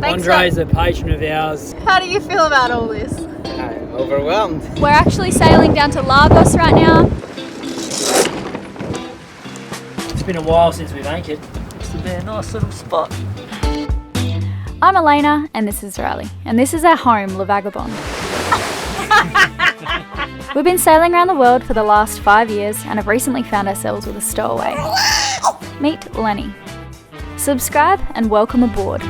Andre's a patron of ours. How do you feel about all this? I'm overwhelmed. We're actually sailing down to Lagos right now. It's been a while since we've anchored. Used to be a nice little spot. I'm Elayna and this is Riley, and this is our home, La Vagabonde. We've been sailing around the world for the last 5 years and have recently found ourselves with a stowaway. Meet Lenny. Subscribe and welcome aboard.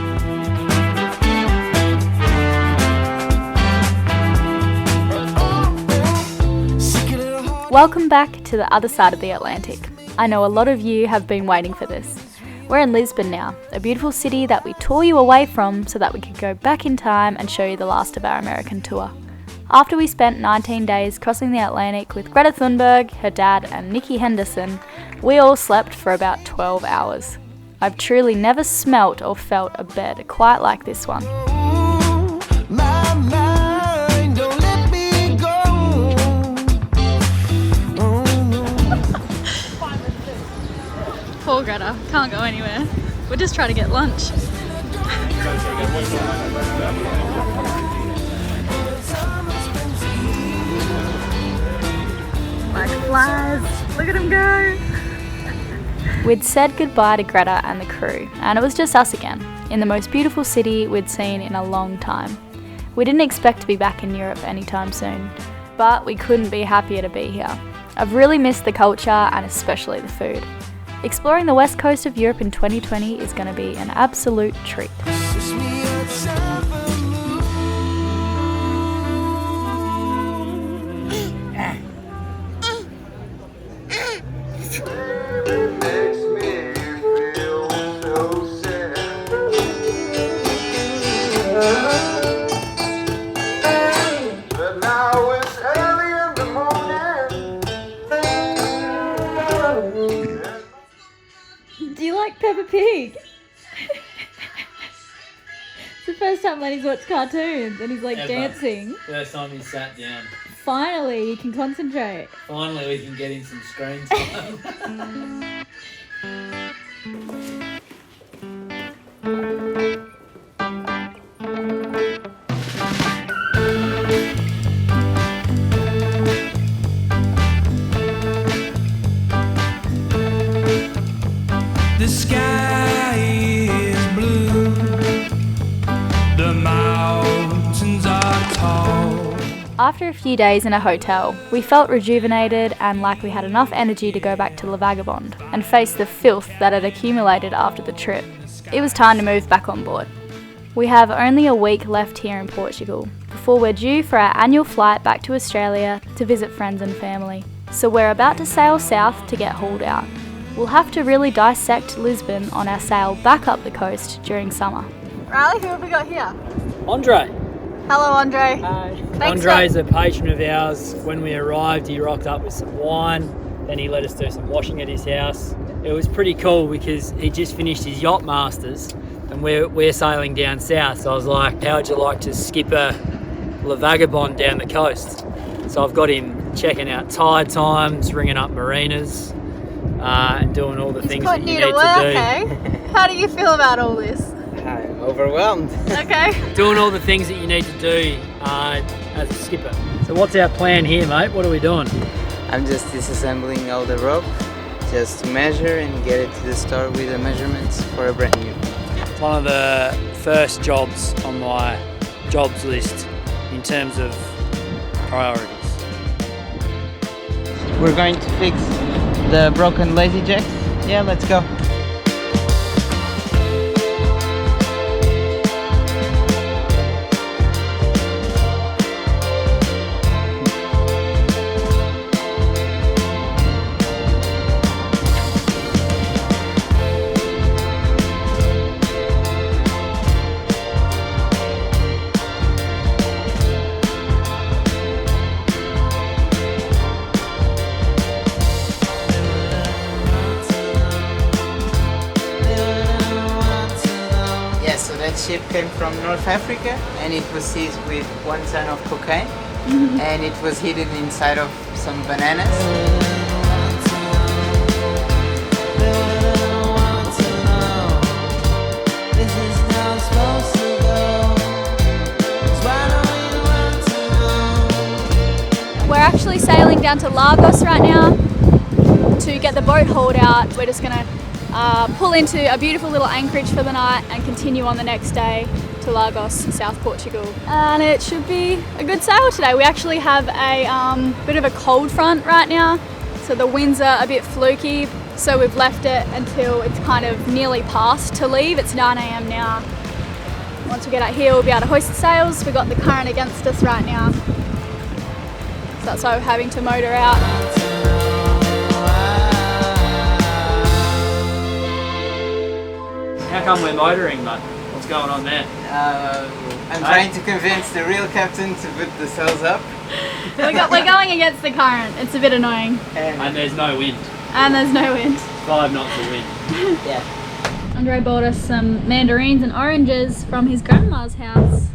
Welcome back to the other side of the Atlantic. I know a lot of you have been waiting for this. We're in Lisbon now, a beautiful city that we tore you away from so that we could go back in time and show you the last of our American tour. After we spent 19 days crossing the Atlantic with Greta Thunberg, her dad and Nikki Henderson, we all slept for about 12 hours. I've truly never smelt or felt a bed quite like this one. Poor Greta, can't go anywhere. We're just trying to get lunch. Like flies, look at him go. We'd said goodbye to Greta and the crew, and it was just us again, in the most beautiful city we'd seen in a long time. We didn't expect to be back in Europe anytime soon, but we couldn't be happier to be here. I've really missed the culture and especially the food. Exploring the west coast of Europe in 2020 is going to be an absolute treat. Do you like Peppa Pig? It's the first time Lenny's watched cartoons and he's like dancing. First time he sat down. Finally, you can concentrate. Finally we can get him some screen time. The sky is blue, the mountains are tall. After a few days in a hotel, we felt rejuvenated and like we had enough energy to go back to La Vagabonde and face the filth that had accumulated after the trip. It was time to move back on board. We have only a week left here in Portugal before we're due for our annual flight back to Australia to visit friends and family. So we're about to sail south to get hauled out. We'll have to really dissect Lisbon on our sail back up the coast during summer. Riley, who have we got here? Andre. Hello, Andre. Hi. Andre's a patron of ours. When we arrived, he rocked up with some wine. Then he let us do some washing at his house. It was pretty cool because he just finished his yacht masters and we're sailing down south. So I was like, how would you like to skip a La Vagabonde down the coast? So I've got him checking out tide times, ringing up marinas, and doing all the things that you need to do. Eh? How do you feel about all this? I'm overwhelmed. Okay. Doing all the things that you need to do as a skipper. So what's our plan here, mate? What are we doing? I'm just disassembling all the rope just to measure and get it to the store with the measurements for a brand new. It's one of the first jobs on my jobs list in terms of priorities. We're going to fix the broken lazy jacks. Yeah, let's go. Ship came from North Africa and it was seized with 1 ton of cocaine and it was hidden inside of some bananas. This is not supposed to down to Lagos right now to get the boat hauled out. We're just gonna pull into a beautiful little anchorage for the night and continue on the next day to Lagos, South Portugal. And it should be a good sail today. We actually have a bit of a cold front right now, so the winds are a bit fluky, so we've left it until it's kind of nearly past to leave. It's 9 a.m. now. Once we get out here, we'll be able to hoist the sails. We've got the current against us right now, so that's why we're having to motor out. How come we're motoring, mate? What's going on there? I'm trying to convince the real captain to put the sails up. We're going against the current. It's a bit annoying. And there's no wind. And there's no wind. 5 knots of wind. Yeah. Andre bought us some mandarins and oranges from his grandma's house.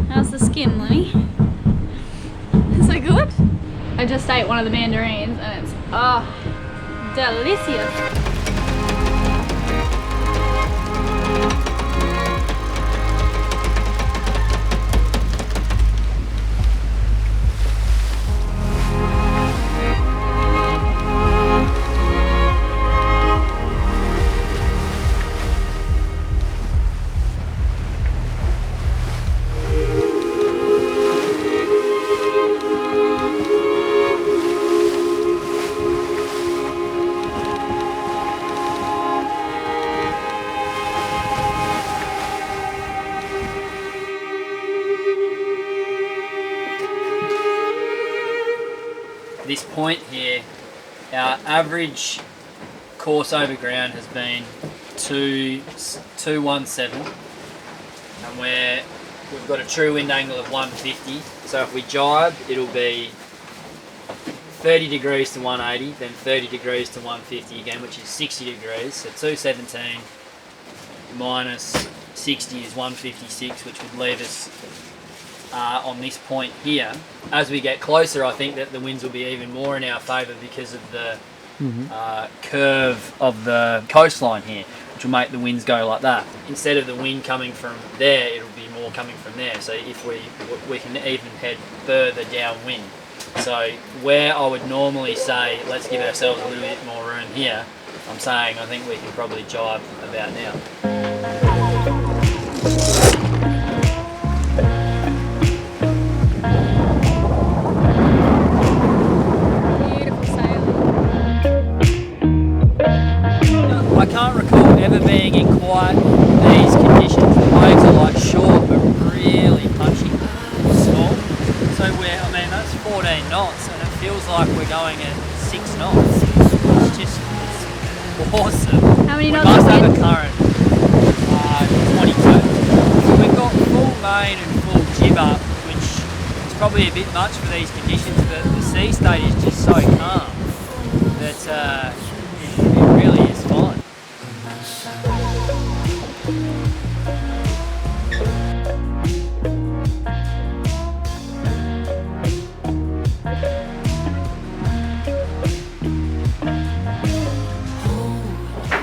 How's the skin, Lenny? Is it good? I just ate one of the mandarins and it's, delicious. This point here, our average course over ground has been 217, and we've got a true wind angle of 150. So if we jibe, it'll be 30 degrees to 180, then 30 degrees to 150 again, which is 60 degrees. So 217 minus 60 is 156, which would leave us on this point here. As we get closer, I think that the winds will be even more in our favour because of the curve of the coastline here, which will make the winds go like that. Instead of the wind coming from there, it'll be more coming from there. So if we can even head further downwind. So where I would normally say, let's give ourselves a little bit more room here, I'm saying I think we can probably jibe about now. I can't recall ever being in quite these conditions. The waves are like short but really punchy, small. So that's 14 knots and it feels like we're going at 6 knots. It's awesome. How many knots? We must have a current 22. So we've got full main and full jib up, which is probably a bit much for these conditions, but the sea state is just so calm that it really is fine.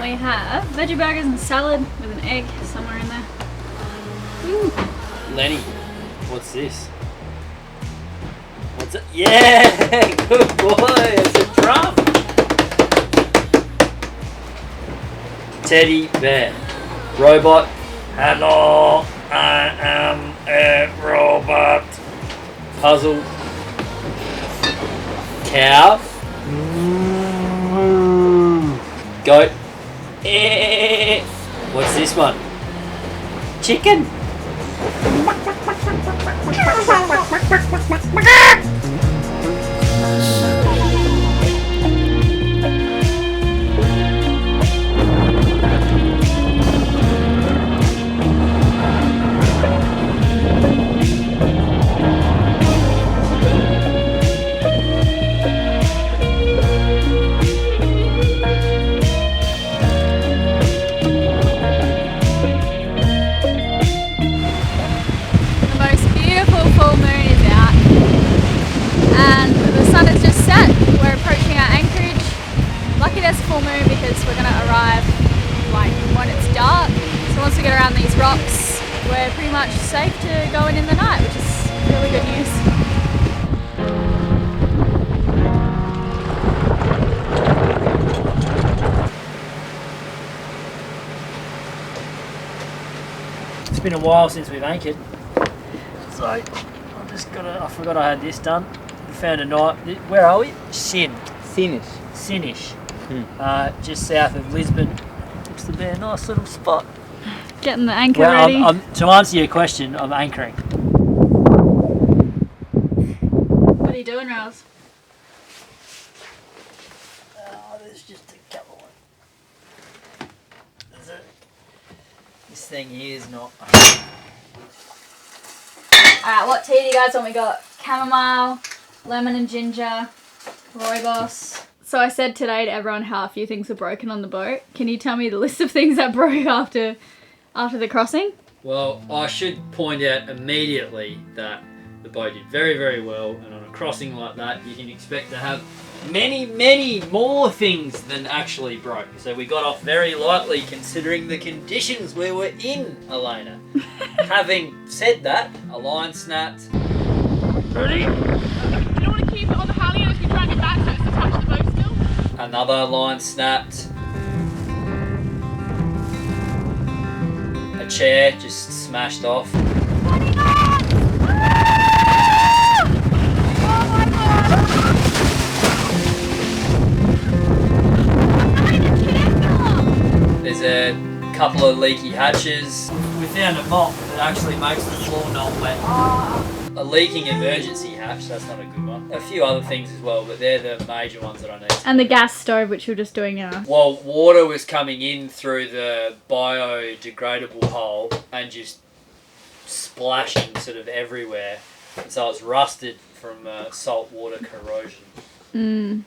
We have veggie burgers and salad with an egg somewhere in there. Ooh. Lenny, what's this? What's it? Yeah, good boy. It's a drum. Teddy bear. Robot. Hello, I am a robot. Puzzle. Cow. Goat. What's this one? Chicken. Full moon because we're going to arrive like when it's dark. So once we get around these rocks, we're pretty much safe to go in the night, which is really good news. It's been a while since we've anchored. So I forgot I had this done. We found a night. Where are we? Finish. Sinish. Just south of Lisbon. Looks to be a nice little spot. Getting the anchor ready. To answer your question, I'm anchoring. What are you doing, Rouse? There's just a couple of... This thing here is not... Alright, what tea do you guys want? We got chamomile, lemon and ginger, rooibos. So I said today to everyone how a few things were broken on the boat. Can you tell me the list of things that broke after the crossing? Well, I should point out immediately that the boat did very, very well, and on a crossing like that, you can expect to have many, many more things than actually broke. So we got off very lightly considering the conditions we were in, Elayna. Having said that, a line snapped. Ready? You don't want to keep it on the halyard as we drag it back so it's attached to the boat still? Another line snapped. A chair just smashed off. There's a couple of leaky hatches. We found a mop that actually makes the floor not wet. A leaking emergency hatch, that's not a good one. A few other things as well, but they're the major ones that I need. And the gas stove, which we're just doing now. Well, water was coming in through the biodegradable hole and just splashing sort of everywhere. So it's rusted from salt water corrosion.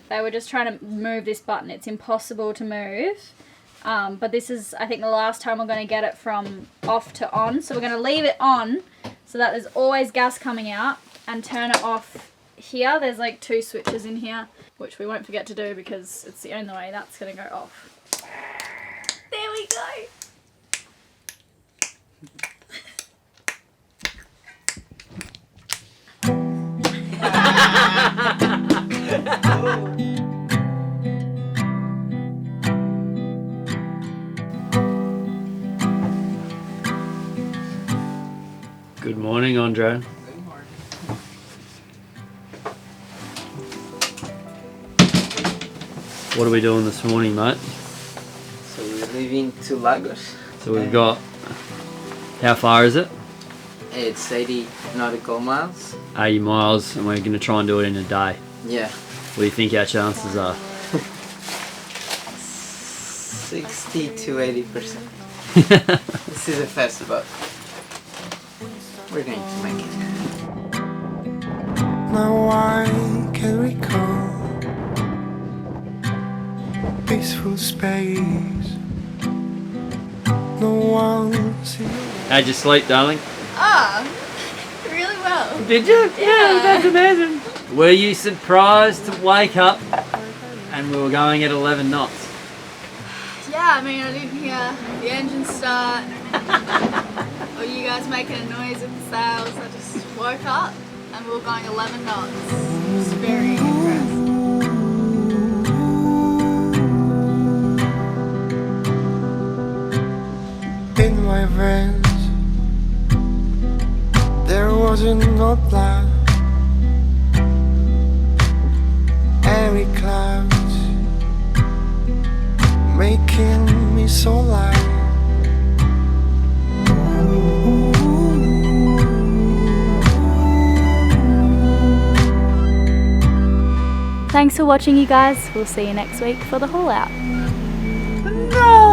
They were just trying to move this button. It's impossible to move. But this is, I think, the last time we're going to get it from off to on. So we're going to leave it on so that there's always gas coming out, and turn it off here. There's like 2 switches in here, which we won't forget to do because it's the only way that's going to go off. There we go. Good morning, Andre. Good morning. What are we doing this morning, mate? So we're leaving to Lagos. So we've got... How far is it? It's 80 nautical miles. 80 miles, and we're going to try and do it in a day. Yeah. What do you think our chances are? 60 to 80%. This is a fast boat. We're going to make it. Now I can recall peaceful space. No one see. How'd you sleep, darling? Really well. Did you? Yeah, that's amazing. Were you surprised to wake up and we were going at 11 knots? Yeah, I mean, I didn't hear the engine start or you guys making a noise with the sails. I just woke up and we were going 11 knots. I was very impressed. In my veins, there wasn't no plan. Airy clouds making me so light. Thanks for watching, you guys. We'll see you next week for the haul out. No!